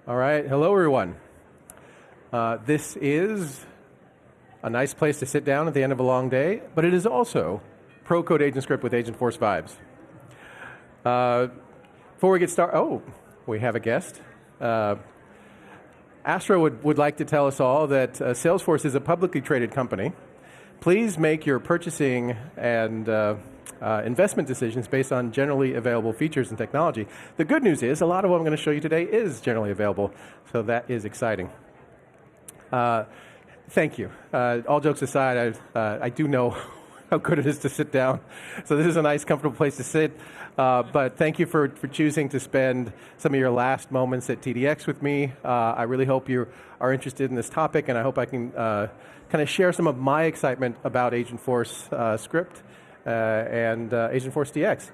All right, hello everyone. This is a nice place to sit down at the end of a long day, but it is also Pro Code Agent Script with Agentforce Vibes. Before we get started, we have a guest. Astra would like to tell us all that Salesforce is a publicly traded company. Please make your purchasing and investment decisions based on generally available features and technology. The good news is a lot of what I'm going to show you today is generally available, so that is exciting. Thank you. All jokes aside, I do know how good it is to sit down, so this is a nice, comfortable place to sit. But thank you for choosing to spend some of your last moments at TDX with me. I really hope you are interested in this topic, and I hope I can kind of share some of my excitement about Agentforce Script and Agentforce DX.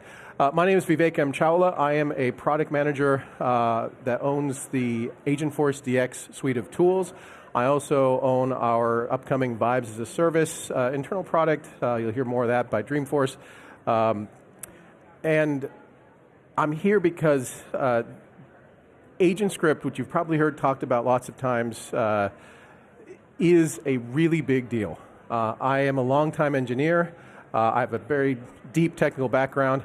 My name is Vivek M. Chawla. I am a product manager that owns the Agentforce DX suite of tools. I also own our upcoming Vibes as a Service internal product. You'll hear more of that by Dreamforce. And I'm here because Agent Script, which you've probably heard talked about lots of times, is a really big deal. I am a longtime engineer. I have a very deep technical background.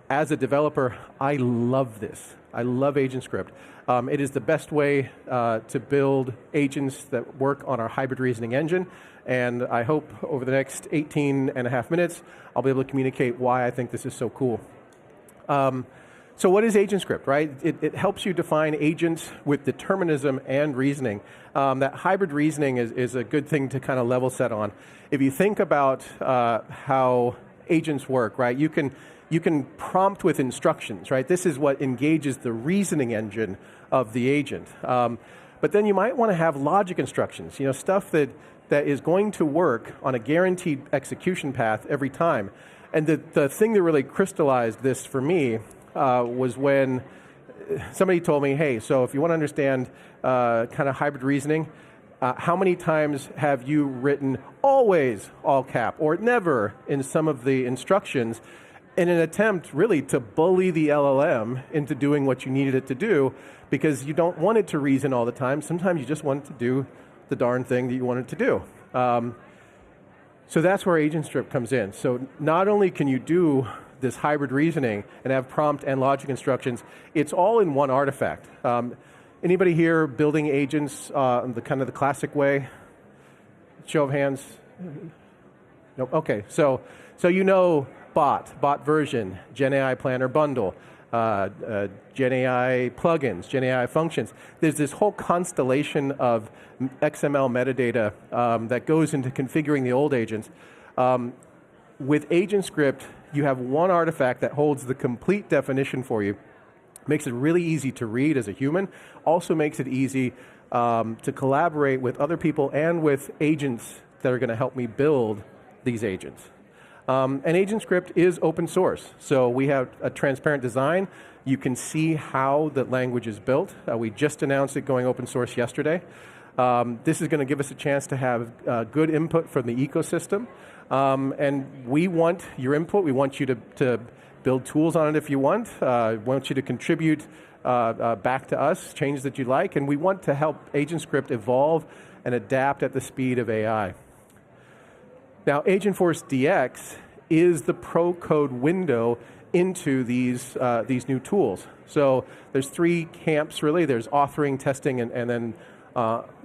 As a developer, I love this. I love Agent Script. It is the best way to build agents that work on our hybrid reasoning engine. And I hope over the next 18 and a half minutes, I'll be able to communicate why I think this is so cool. So what is Agent Script, right? It helps you define agents with determinism and reasoning. That hybrid reasoning is a good thing to kind of level set on. If you think about how agents work, right, you can prompt with instructions, right? This is what engages the reasoning engine of the agent. But then you might want to have logic instructions, stuff that is going to work on a guaranteed execution path every time. And the thing that really crystallized this for me was when somebody told me, hey, so if you want to understand kind of hybrid reasoning, how many times have you written always all cap or never in some of the instructions in an attempt really to bully the LLM into doing what you needed it to do, because you don't want it to reason all the time. Sometimes you just want it to do the darn thing that you want it to do. So that's where Agent Script comes in. So not only can you do this hybrid reasoning and have prompt and logic instructions, it's all in one artifact. Anybody here building agents the kind of the classic way? Show of hands. Nope. Okay. So bot version, GenAI Planner bundle, GenAI plugins, GenAI functions. There's this whole constellation of XML metadata that goes into configuring the old agents. With Agent Script, you have one artifact that holds the complete definition for you. Makes it really easy to read as a human. Also makes it easy to collaborate with other people and with agents that are going to help me build these agents. And Agent Script is open source, so we have a transparent design. You can see how the language is built. We just announced it going open source yesterday. This is going to give us a chance to have good input from the ecosystem. And we want your input. We want you to build tools on it if you want. We want you to contribute back to us, changes that you like. And we want to help Agent Script evolve and adapt at the speed of AI. Now, Agentforce DX is the pro code window into these new tools. So there's three camps, really. There's authoring, testing, and then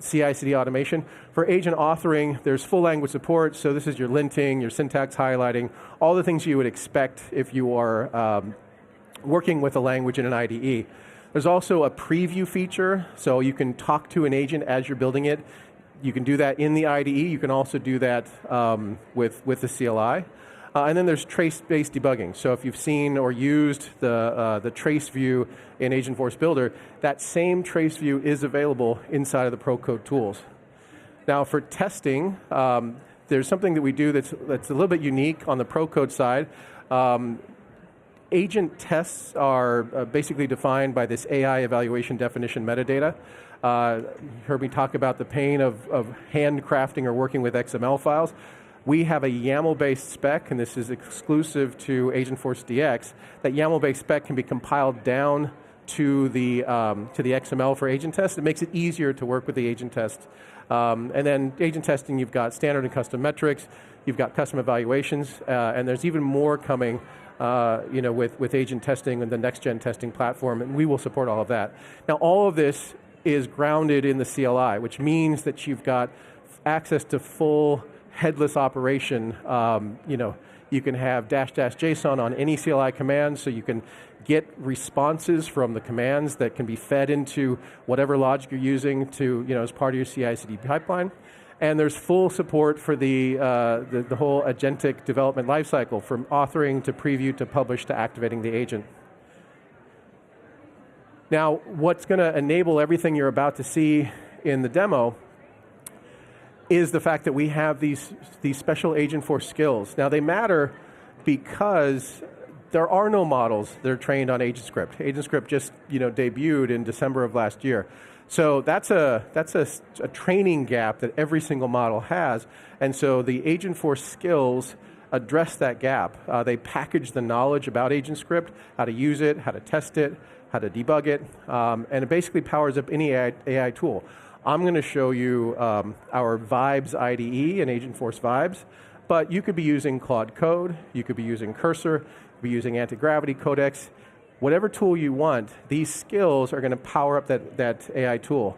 CI/CD automation. For agent authoring, there's full language support. So this is your linting, your syntax highlighting, all the things you would expect if you are working with a language in an IDE. There's also a preview feature, so you can talk to an agent as you're building it. You can do that in the IDE. You can also do that with the CLI. And then there's trace-based debugging. So if you've seen or used the trace view in Agentforce Builder, that same trace view is available inside of the Pro Code tools. Now for testing, there's something that we do that's a little bit unique on the Pro Code side. Agent tests are basically defined by this AI evaluation definition metadata. You heard me talk about the pain of handcrafting or working with XML files. We have a YAML-based spec, and this is exclusive to Agentforce DX. That YAML-based spec can be compiled down to the XML for agent test. It makes it easier to work with the agent test. And then agent testing, you've got standard and custom metrics, you've got custom evaluations, and there's even more coming with agent testing and the next-gen testing platform, and we will support all of that. Now, all of this is grounded in the CLI, which means that you've got access to full headless operation. You can have --JSON on any CLI command, so you can get responses from the commands that can be fed into whatever logic you're using to, as part of your CI/CD pipeline. And there's full support for the whole agentic development lifecycle, from authoring to preview to publish to activating the agent. Now, what's going to enable everything you're about to see in the demo is the fact that we have these special Agentforce skills. Now, they matter because there are no models that are trained on AgentScript. AgentScript just debuted in December of last year. So that's a training gap that every single model has. And so the Agentforce skills address that gap. They package the knowledge about AgentScript, how to use it, how to test it, how to debug it, and it basically powers up any AI tool. I'm going to show you our Vibes IDE and Agentforce Vibes, but you could be using Claude Code, you could be using Cursor, you could be using Anti-Gravity Codex. Whatever tool you want, these skills are going to power up that AI tool.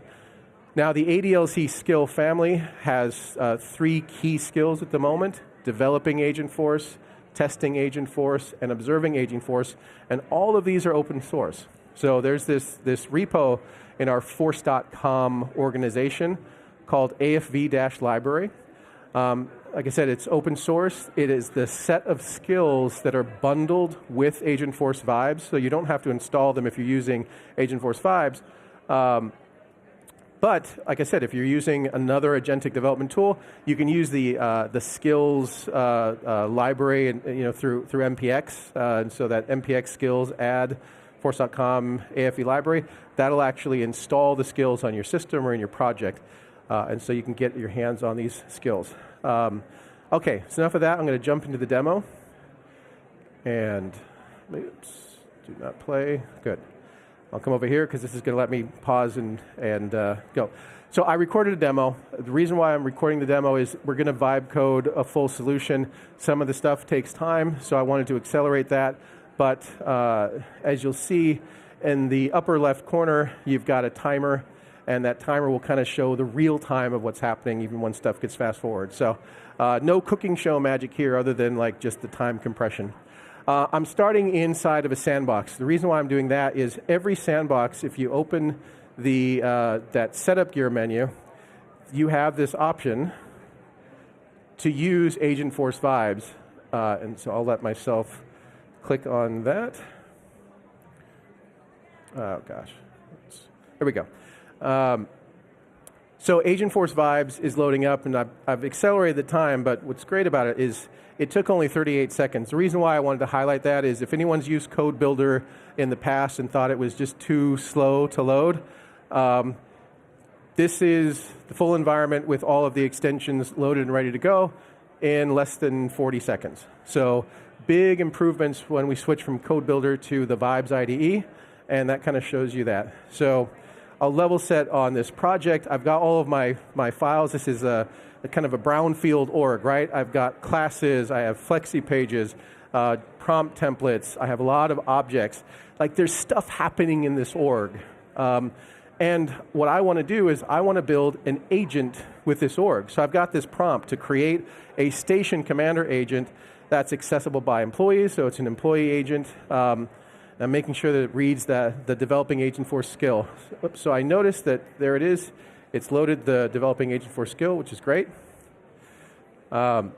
Now, the ADLC skill family has 3 key skills at the moment: developing Agentforce, testing Agentforce, and observing Agentforce, and all of these are open source. So there's this repo in our force.com organization called AFV-library. Like I said, it's open source. It is the set of skills that are bundled with Agentforce Vibes, so you don't have to install them if you're using Agentforce Vibes. But, like I said, if you're using another agentic development tool, you can use the skills library through MPX, and so that MPX skills add force.com AFV library, that'll actually install the skills on your system or in your project, and so you can get your hands on these skills. Okay, so enough of that. I'm going to jump into the demo, and oops, do not play. Good. I'll come over here because this is going to let me pause and go. So I recorded a demo. The reason why I'm recording the demo is we're going to vibe code a full solution. Some of the stuff takes time, so I wanted to accelerate that. But as you'll see in the upper left corner, you've got a timer, and that timer will kind of show the real time of what's happening even when stuff gets fast forward. So no cooking show magic here other than like just the time compression. I'm starting inside of a sandbox. The reason why I'm doing that is every sandbox, if you open that setup gear menu, you have this option to use Agentforce Vibes. And so I'll let myself click on that. Oh, gosh. There we go. So Agentforce Vibes is loading up, and I've accelerated the time, but what's great about it is it took only 38 seconds. The reason why I wanted to highlight that is if anyone's used Code Builder in the past and thought it was just too slow to load, this is the full environment with all of the extensions loaded and ready to go in less than 40 seconds. So big improvements when we switch from Code Builder to the Vibes IDE, and that kind of shows you that. So I'll level set on this project. I've got all of my files. This is a kind of a brownfield org, right? I've got classes, I have flexi pages, prompt templates, I have a lot of objects. Like there's stuff happening in this org. And what I want to do is I want to build an agent with this org. So I've got this prompt to create a station commander agent that's accessible by employees, so it's an employee agent. I'm making sure that it reads the developing Agentforce skill. Oops, so I noticed that there it is. It's loaded the developing Agentforce skill, which is great. And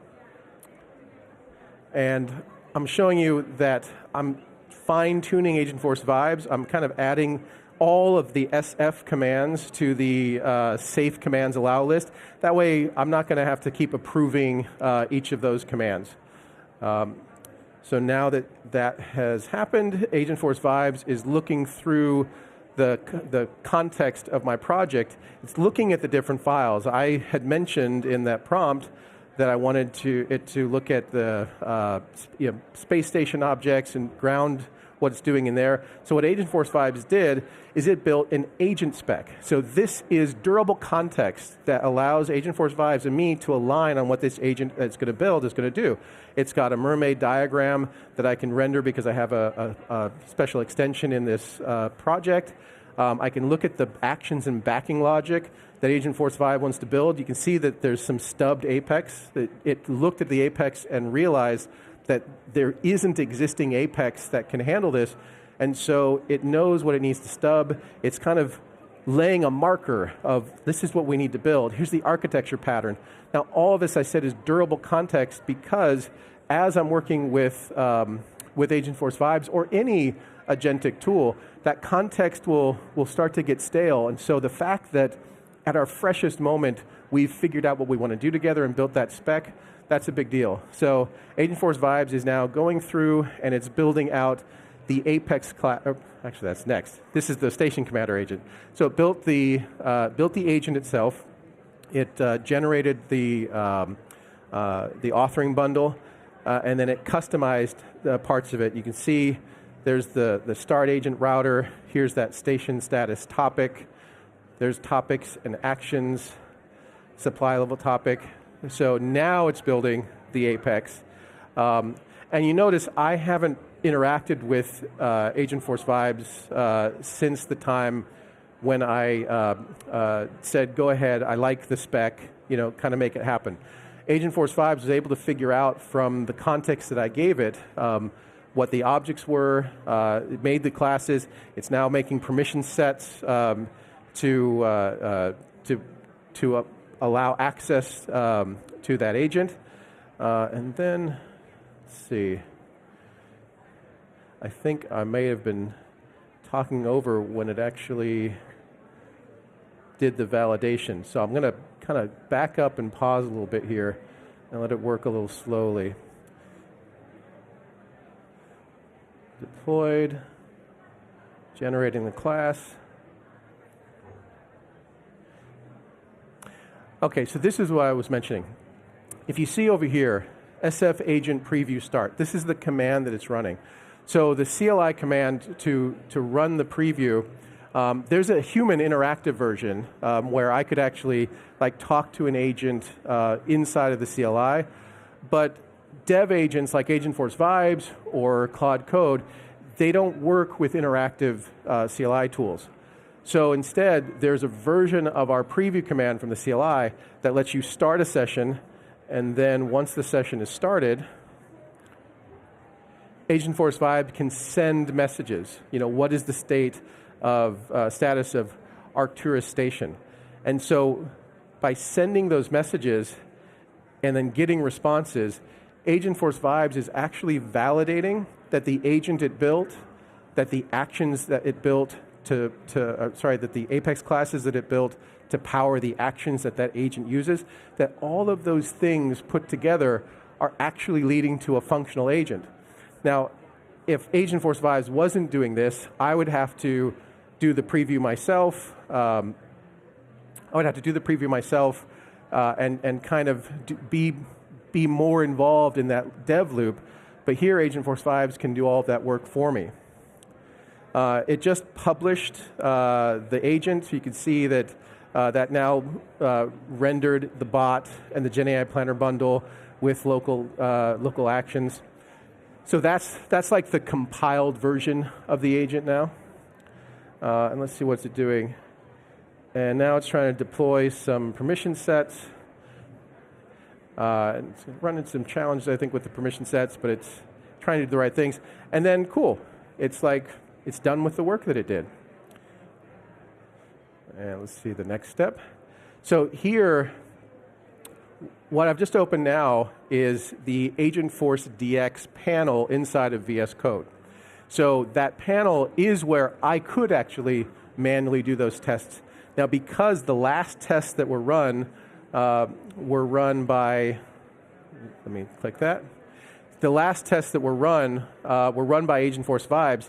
I'm showing you that I'm fine-tuning Agentforce Vibes. I'm kind of adding all of the SF commands to the safe commands allow list. That way, I'm not going to have to keep approving each of those commands. So now that has happened, Agentforce Vibes is looking through the context of my project. It's looking at the different files. I had mentioned in that prompt that I wanted it to look at the space station objects and ground what it's doing in there. So what Agentforce Vibes did is it built an agent spec. So this is durable context that allows Agentforce Vibes and me to align on what this agent that's going to build is going to do. It's got a mermaid diagram that I can render because I have a special extension in this project. I can look at the actions and backing logic that Agentforce Vibe wants to build. You can see that there's some stubbed Apex. That it looked at the Apex and realized that there isn't existing Apex that can handle this, and so it knows what it needs to stub. It's kind of laying a marker of this is what we need to build. Here's the architecture pattern. Now, all of this I said is durable context because as I'm working with Agentforce Vibes or any agentic tool, that context will start to get stale. And so the fact that at our freshest moment, we've figured out what we want to do together and built that spec, that's a big deal. So Agentforce Vibes is now going through and it's building out the Apex class. Actually, that's next. This is the station commander agent. So it built the agent itself. It generated the authoring bundle, and then it customized the parts of it. You can see there's the start agent router. Here's that station status topic. There's topics and actions, supply level topic. So now it's building the Apex. And you notice I haven't interacted with Agentforce Vibes since the time when I said, go ahead, I like the spec, kind of make it happen. Agentforce Vibes was able to figure out from the context that I gave it what the objects were. It made the classes. It's now making permission sets to allow access to that agent. And then, let's see. I think I may have been talking over when it actually did the validation. So I'm going to kind of back up and pause a little bit here and let it work a little slowly. Deployed, generating the class. Okay, so this is what I was mentioning. If you see over here, SF agent preview start, this is the command that it's running. So the CLI command to run the preview, there's a human interactive version where I could actually talk to an agent inside of the CLI, but dev agents like Agentforce Vibes or Claude Code, they don't work with interactive CLI tools. So instead, there's a version of our preview command from the CLI that lets you start a session, and then once the session is started, Agentforce Vibe can send messages. What is the status of Arcturus Station? And so by sending those messages and then getting responses, Agentforce Vibes is actually validating that the agent it built, that the actions that it built that the Apex classes that it built to power the actions that that agent uses, that all of those things put together are actually leading to a functional agent. Now, if Agentforce Vibes wasn't doing this, I would have to do the preview myself. And kind of be more involved in that dev loop. But here, Agentforce Vibes can do all of that work for me. It just published the agent. So you can see that that now rendered the bot and the GenAI Planner bundle with local actions. So that's like the compiled version of the agent now. And let's see what's it doing. And now it's trying to deploy some permission sets. It's running some challenges, I think, with the permission sets, but it's trying to do the right things. And then, cool, it's done with the work that it did. And let's see the next step. So here, what I've just opened now is the Agentforce DX panel inside of VS Code. So that panel is where I could actually manually do those tests. Now, because the last tests that were run by, let me click that. The last tests that were run by Agentforce Vibes.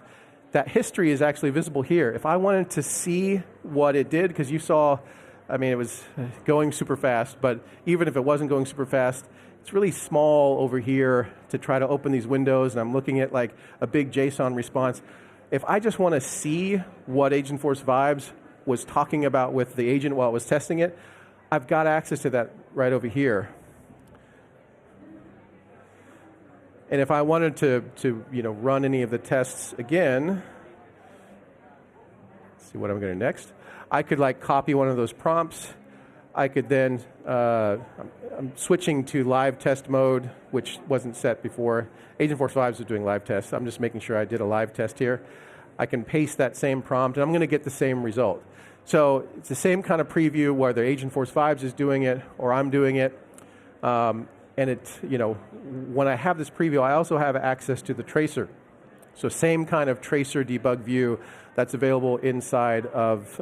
That history is actually visible here. If I wanted to see what it did, because you saw, it was going super fast, but even if it wasn't going super fast, it's really small over here to try to open these windows, and I'm looking at like a big JSON response. If I just want to see what Agentforce Vibes was talking about with the agent while it was testing it, I've got access to that right over here. And if I wanted to run any of the tests again, let's see what I'm going to do next. I could like copy one of those prompts. I could then, I'm switching to live test mode, which wasn't set before. Agentforce Vibes is doing live tests. I'm just making sure I did a live test here. I can paste that same prompt, and I'm going to get the same result. So it's the same kind of preview, whether Agentforce Vibes is doing it or I'm doing it. And it's, when I have this preview, I also have access to the tracer. So same kind of tracer debug view that's available inside of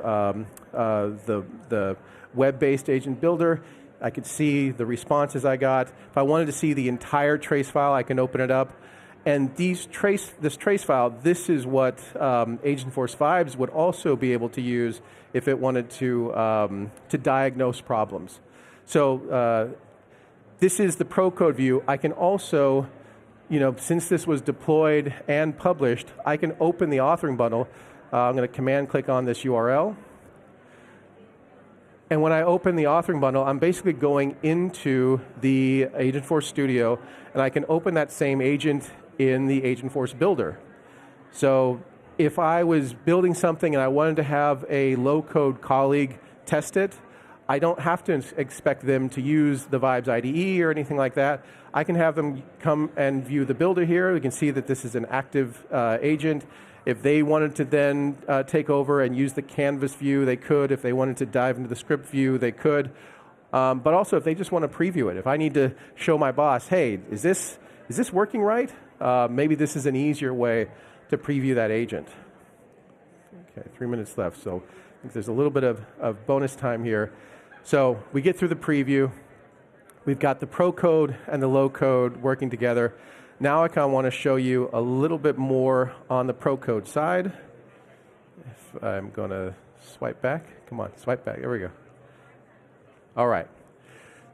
the web-based agent builder. I could see the responses I got. If I wanted to see the entire trace file, I can open it up. And this trace file, this is what Agentforce Vibes would also be able to use if it wanted to diagnose problems. So this is the pro code view. I can also, since this was deployed and published, I can open the authoring bundle. I'm going to command click on this URL. And when I open the authoring bundle, I'm basically going into the Agentforce Studio, and I can open that same agent in the Agentforce Builder. So if I was building something and I wanted to have a low-code colleague test it, I don't have to expect them to use the Vibes IDE or anything like that. I can have them come and view the builder here. We can see that this is an active agent. If they wanted to then take over and use the canvas view, they could. If they wanted to dive into the script view, they could. But also, if they just want to preview it, if I need to show my boss, hey, is this working right? Maybe this is an easier way to preview that agent. Okay, 3 minutes left, so I think there's a little bit of bonus time here. So we get through the preview. We've got the pro code and the low code working together. Now I kind of want to show you a little bit more on the pro code side. If I'm going to swipe back. Come on, swipe back. There we go. All right.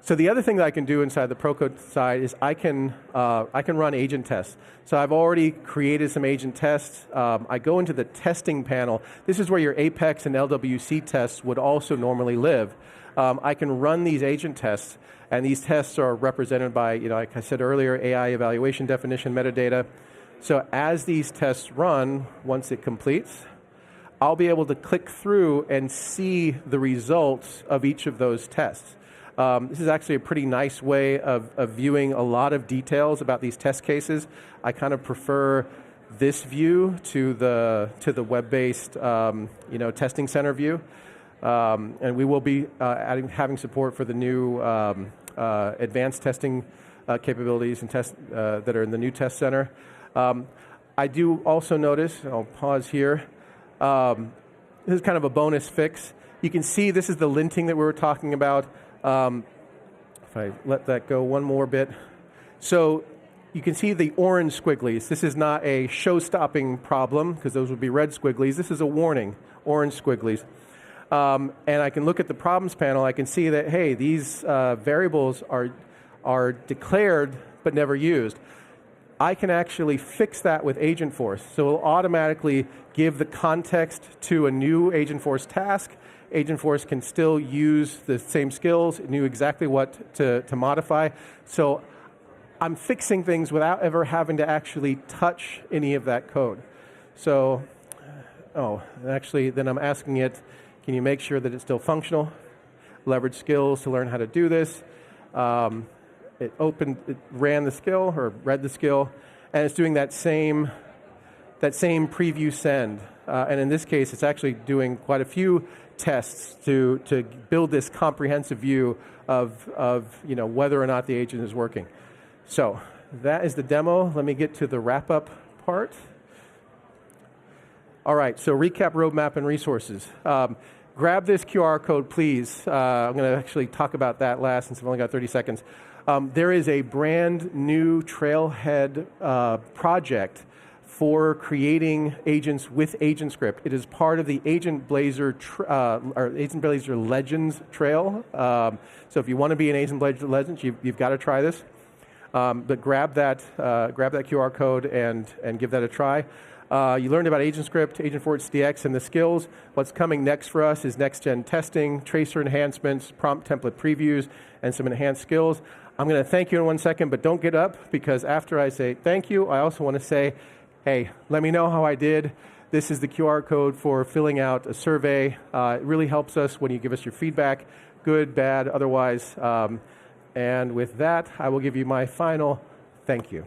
So the other thing that I can do inside the pro code side is I can run agent tests. So I've already created some agent tests. I go into the testing panel. This is where your Apex and LWC tests would also normally live. I can run these agent tests, and these tests are represented by, like I said earlier, AI evaluation definition metadata. So as these tests run, once it completes, I'll be able to click through and see the results of each of those tests. This is actually a pretty nice way of viewing a lot of details about these test cases. I kind of prefer this view to the web-based testing center view. And we will be having support for the new advanced testing capabilities and tests that are in the new test center. I do also notice, I'll pause here, this is kind of a bonus fix. You can see this is the linting that we were talking about. If I let that go one more bit. So you can see the orange squigglies. This is not a show-stopping problem, because those would be red squigglies. This is a warning, orange squigglies. And I can look at the problems panel. I can see that, hey, these variables are declared but never used. I can actually fix that with Agentforce. So it'll automatically give the context to a new Agentforce task. Agentforce can still use the same skills. It knew exactly what to modify. So I'm fixing things without ever having to actually touch any of that code. So, actually, then I'm asking it, can you make sure that it's still functional? Leverage skills to learn how to do this. It ran the skill, or read the skill, and it's doing that same preview send. And in this case, it's actually doing quite a few tests to build this comprehensive view of whether or not the agent is working. So that is the demo. Let me get to the wrap-up part. All right, so recap, roadmap, and resources. Grab this QR code, please. I'm going to actually talk about that last since I've only got 30 seconds. There is a brand new Trailhead project for creating agents with AgentScript. It is part of the Agent Blazer Agent Blazer Legends trail. So if you want to be an Agent Blazer Legends, you've got to try this. But grab that QR code and give that a try. You learned about AgentScript, Agentforce DX, and the skills. What's coming next for us is next-gen testing, tracer enhancements, prompt template previews, and some enhanced skills. I'm going to thank you in 1 second, but don't get up, because after I say thank you, I also want to say, hey, let me know how I did. This is the QR code for filling out a survey. It really helps us when you give us your feedback, good, bad, otherwise. And with that, I will give you my final thank you.